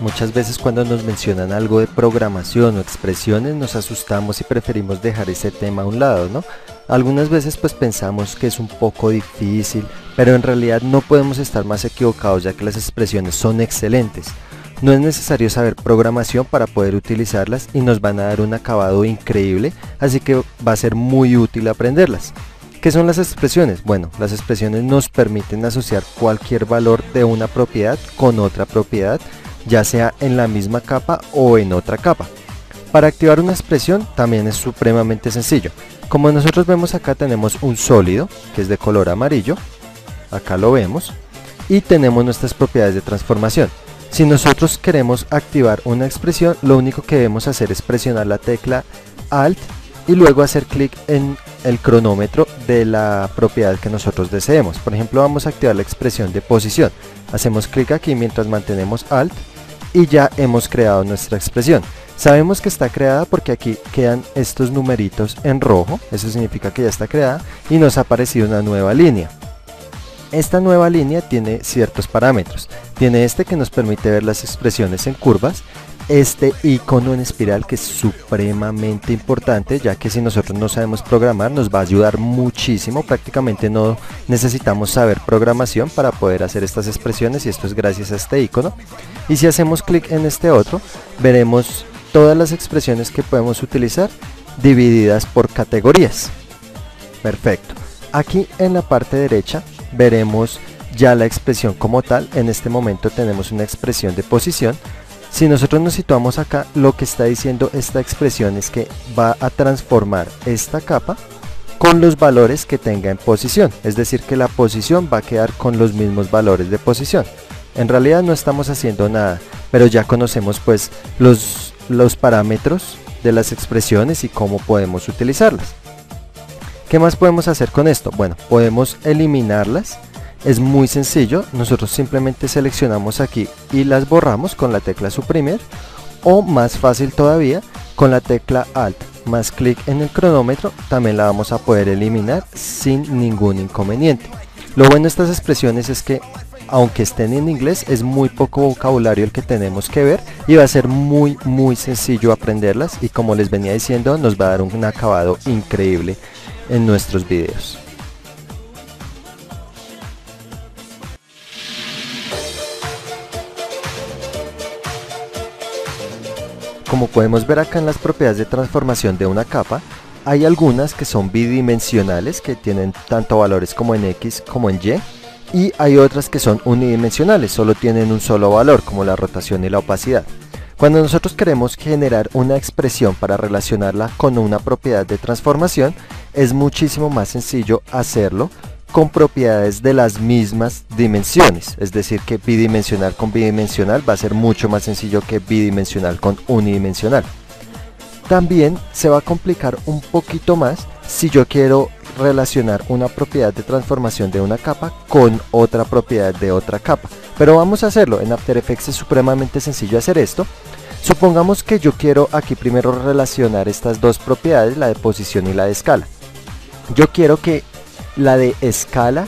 Muchas veces cuando nos mencionan algo de programación o expresiones nos asustamos y preferimos dejar ese tema a un lado, ¿no? Algunas veces pues pensamos que es un poco difícil, pero en realidad no podemos estar más equivocados ya que las expresiones son excelentes. No es necesario saber programación para poder utilizarlas y nos van a dar un acabado increíble, así que va a ser muy útil aprenderlas. ¿Qué son las expresiones? Bueno, las expresiones nos permiten asociar cualquier valor de una propiedad con otra propiedad, ya sea en la misma capa o en otra capa. Para activar una expresión también es supremamente sencillo. Como nosotros vemos acá tenemos un sólido que es de color amarillo, acá lo vemos, y tenemos nuestras propiedades de transformación. Si nosotros queremos activar una expresión, lo único que debemos hacer es presionar la tecla Alt y luego hacer clic en el cronómetro de la propiedad que nosotros deseemos. Por ejemplo, vamos a activar la expresión de posición. Hacemos clic aquí mientras mantenemos Alt y ya hemos creado nuestra expresión. Sabemos que está creada porque aquí quedan estos numeritos en rojo, eso significa que ya está creada y nos ha aparecido una nueva línea. Esta nueva línea tiene ciertos parámetros. Tiene este que nos permite ver las expresiones en curvas, este icono en espiral que es supremamente importante, ya que si nosotros no sabemos programar nos va a ayudar muchísimo. Prácticamente no necesitamos saber programación para poder hacer estas expresiones y esto es gracias a este icono. Y si hacemos clic en este otro, veremos todas las expresiones que podemos utilizar divididas por categorías. Perfecto. Aquí en la parte derecha veremos ya la expresión como tal. En este momento tenemos una expresión de posición. Si nosotros nos situamos acá, lo que está diciendo esta expresión es que va a transformar esta capa con los valores que tenga en posición, es decir que la posición va a quedar con los mismos valores de posición. En realidad no estamos haciendo nada, pero ya conocemos pues los parámetros de las expresiones y cómo podemos utilizarlas. ¿Qué más podemos hacer con esto? Bueno, podemos eliminarlas. Es muy sencillo, nosotros simplemente seleccionamos aquí y las borramos con la tecla suprimir, o más fácil todavía, con la tecla Alt más clic en el cronómetro también la vamos a poder eliminar sin ningún inconveniente. Lo bueno de estas expresiones es que aunque estén en inglés es muy poco vocabulario el que tenemos que ver y va a ser muy sencillo aprenderlas, y como les venía diciendo nos va a dar un acabado increíble en nuestros videos. Como podemos ver acá en las propiedades de transformación de una capa, hay algunas que son bidimensionales, que tienen tanto valores como en X como en Y, y hay otras que son unidimensionales, solo tienen un solo valor, como la rotación y la opacidad. Cuando nosotros queremos generar una expresión para relacionarla con una propiedad de transformación, es muchísimo más sencillo hacerlo con propiedades de las mismas dimensiones, es decir que bidimensional con bidimensional va a ser mucho más sencillo que bidimensional con unidimensional. También se va a complicar un poquito más si yo quiero relacionar una propiedad de transformación de una capa con otra propiedad de otra capa, pero vamos a hacerlo. En After Effects es supremamente sencillo hacer esto. Supongamos que yo quiero aquí primero relacionar estas dos propiedades, la de posición y la de escala. Yo quiero que la de escala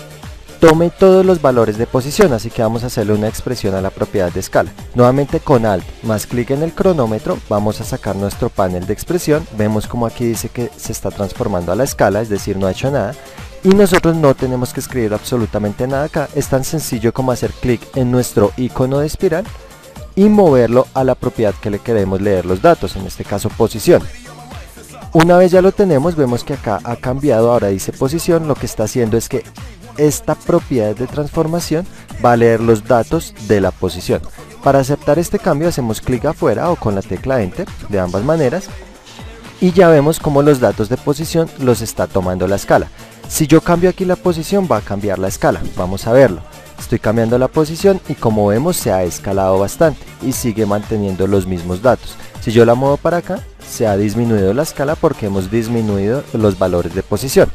tome todos los valores de posición, así que vamos a hacerle una expresión a la propiedad de escala. Nuevamente con Alt más clic en el cronómetro vamos a sacar nuestro panel de expresión. Vemos como aquí dice que se está transformando a la escala, es decir no ha hecho nada, y nosotros no tenemos que escribir absolutamente nada acá. Es tan sencillo como hacer clic en nuestro icono de espiral y moverlo a la propiedad que le queremos leer los datos, en este caso posición. Una vez ya lo tenemos, vemos que acá ha cambiado, ahora dice posición. Lo que está haciendo es que esta propiedad de transformación va a leer los datos de la posición. Para aceptar este cambio hacemos clic afuera o con la tecla Enter, de ambas maneras, y ya vemos cómo los datos de posición los está tomando la escala. Si yo cambio aquí la posición va a cambiar la escala, vamos a verlo. Estoy cambiando la posición y como vemos se ha escalado bastante y sigue manteniendo los mismos datos. Si yo la muevo para acá, se ha disminuido la escala porque hemos disminuido los valores de posición.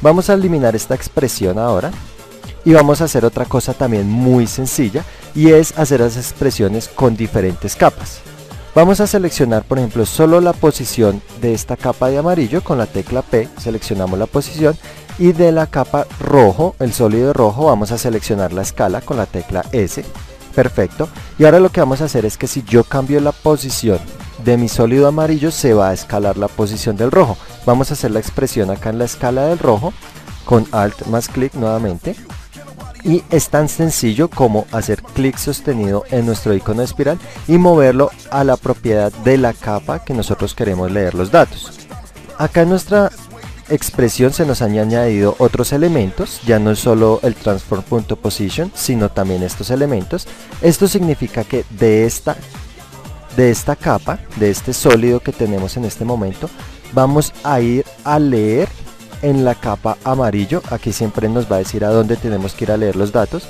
Vamos a eliminar esta expresión ahora y vamos a hacer otra cosa también muy sencilla, y es hacer las expresiones con diferentes capas. Vamos a seleccionar por ejemplo solo la posición de esta capa de amarillo. Con la tecla P seleccionamos la posición, y de la capa rojo, el sólido rojo, vamos a seleccionar la escala con la tecla S. Perfecto. Y ahora lo que vamos a hacer es que si yo cambio la posición de mi sólido amarillo, se va a escalar la posición del rojo. Vamos a hacer la expresión acá en la escala del rojo con Alt más clic nuevamente. Y es tan sencillo como hacer clic sostenido en nuestro icono de espiral y moverlo a la propiedad de la capa que nosotros queremos leer los datos. Acá en nuestra expresión se nos han añadido otros elementos, ya no es solo el transform.position, sino también estos elementos. Esto significa que de esta capa, de este sólido que tenemos en este momento, vamos a ir a leer en la capa amarillo. Aquí siempre nos va a decir a dónde tenemos que ir a leer los datos,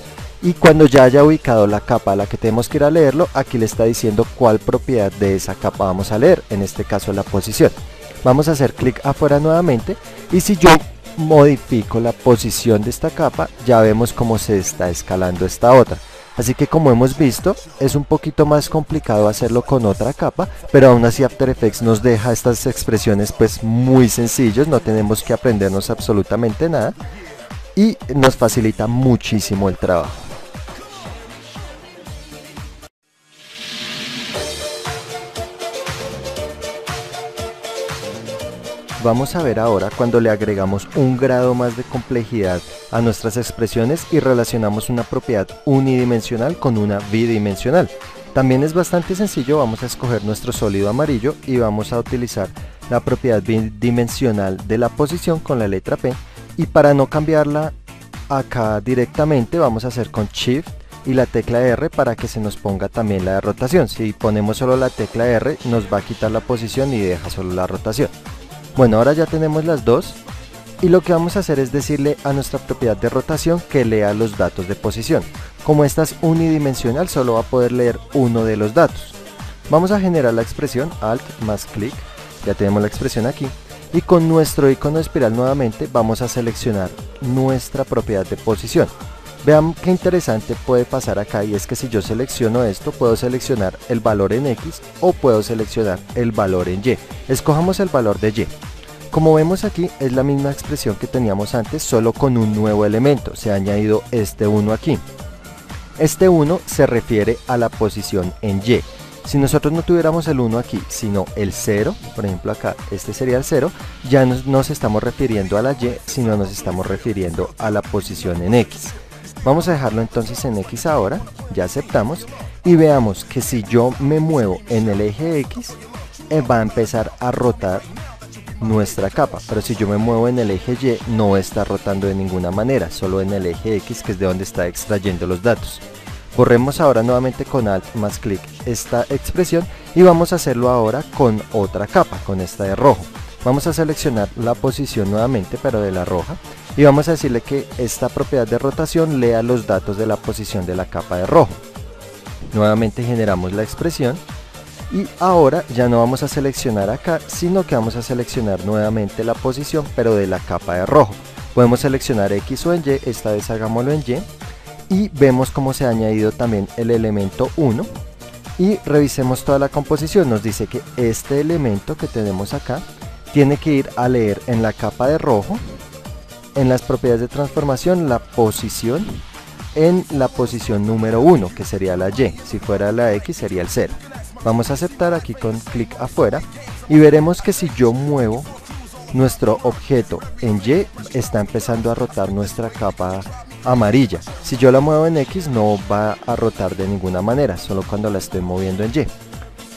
y cuando ya haya ubicado la capa a la que tenemos que ir a leerlo, aquí le está diciendo cuál propiedad de esa capa vamos a leer, en este caso la posición. Vamos a hacer clic afuera nuevamente, y si yo modifico la posición de esta capa, ya vemos cómo se está escalando esta otra. Así que, como hemos visto, es un poquito más complicado hacerlo con otra capa, pero aún así After Effects nos deja estas expresiones pues muy sencillos, no tenemos que aprendernos absolutamente nada y nos facilita muchísimo el trabajo. Vamos a ver ahora cuando le agregamos un grado más de complejidad a nuestras expresiones y relacionamos una propiedad unidimensional con una bidimensional. También es bastante sencillo, vamos a escoger nuestro sólido amarillo y vamos a utilizar la propiedad bidimensional de la posición con la letra P, y para no cambiarla acá directamente vamos a hacer con Shift y la tecla R para que se nos ponga también la de rotación. Si ponemos solo la tecla R nos va a quitar la posición y deja solo la rotación. Bueno, ahora ya tenemos las dos y lo que vamos a hacer es decirle a nuestra propiedad de rotación que lea los datos de posición. Como esta es unidimensional, solo va a poder leer uno de los datos. Vamos a generar la expresión Alt más clic, ya tenemos la expresión aquí, y con nuestro icono de espiral nuevamente vamos a seleccionar nuestra propiedad de posición. Vean qué interesante puede pasar acá, y es que si yo selecciono esto, puedo seleccionar el valor en X o puedo seleccionar el valor en Y. Escojamos el valor de Y. Como vemos aquí, es la misma expresión que teníamos antes, solo con un nuevo elemento. Se ha añadido este 1 aquí. Este 1 se refiere a la posición en Y. Si nosotros no tuviéramos el 1 aquí, sino el 0, por ejemplo acá, este sería el 0, ya no nos estamos refiriendo a la Y, sino nos estamos refiriendo a la posición en X. Vamos a dejarlo entonces en X ahora, ya aceptamos, y veamos que si yo me muevo en el eje X, va a empezar a rotar nuestra capa, pero si yo me muevo en el eje Y, no está rotando de ninguna manera, solo en el eje X, que es de donde está extrayendo los datos. Borremos ahora nuevamente con Alt más clic esta expresión y vamos a hacerlo ahora con otra capa, con esta de rojo. Vamos a seleccionar la posición nuevamente, pero de la roja, y vamos a decirle que esta propiedad de rotación lea los datos de la posición de la capa de rojo. Nuevamente generamos la expresión y ahora ya no vamos a seleccionar acá, sino que vamos a seleccionar nuevamente la posición, pero de la capa de rojo. Podemos seleccionar X o en Y, esta vez hagámoslo en Y, y vemos cómo se ha añadido también el elemento 1. Y revisemos toda la composición, nos dice que este elemento que tenemos acá tiene que ir a leer en la capa de rojo, en las propiedades de transformación, la posición, en la posición número 1, que sería la Y, si fuera la X sería el 0. Vamos a aceptar aquí con clic afuera y veremos que si yo muevo nuestro objeto en Y, está empezando a rotar nuestra capa amarilla. Si yo la muevo en X no va a rotar de ninguna manera, solo cuando la estoy moviendo en Y.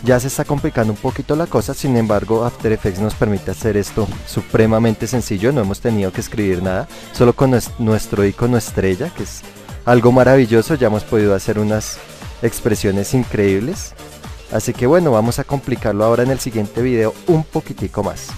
Ya se está complicando un poquito la cosa, sin embargo After Effects nos permite hacer esto supremamente sencillo, no hemos tenido que escribir nada, solo con nuestro icono estrella, que es algo maravilloso, ya hemos podido hacer unas expresiones increíbles. Así que bueno, vamos a complicarlo ahora en el siguiente video un poquitico más.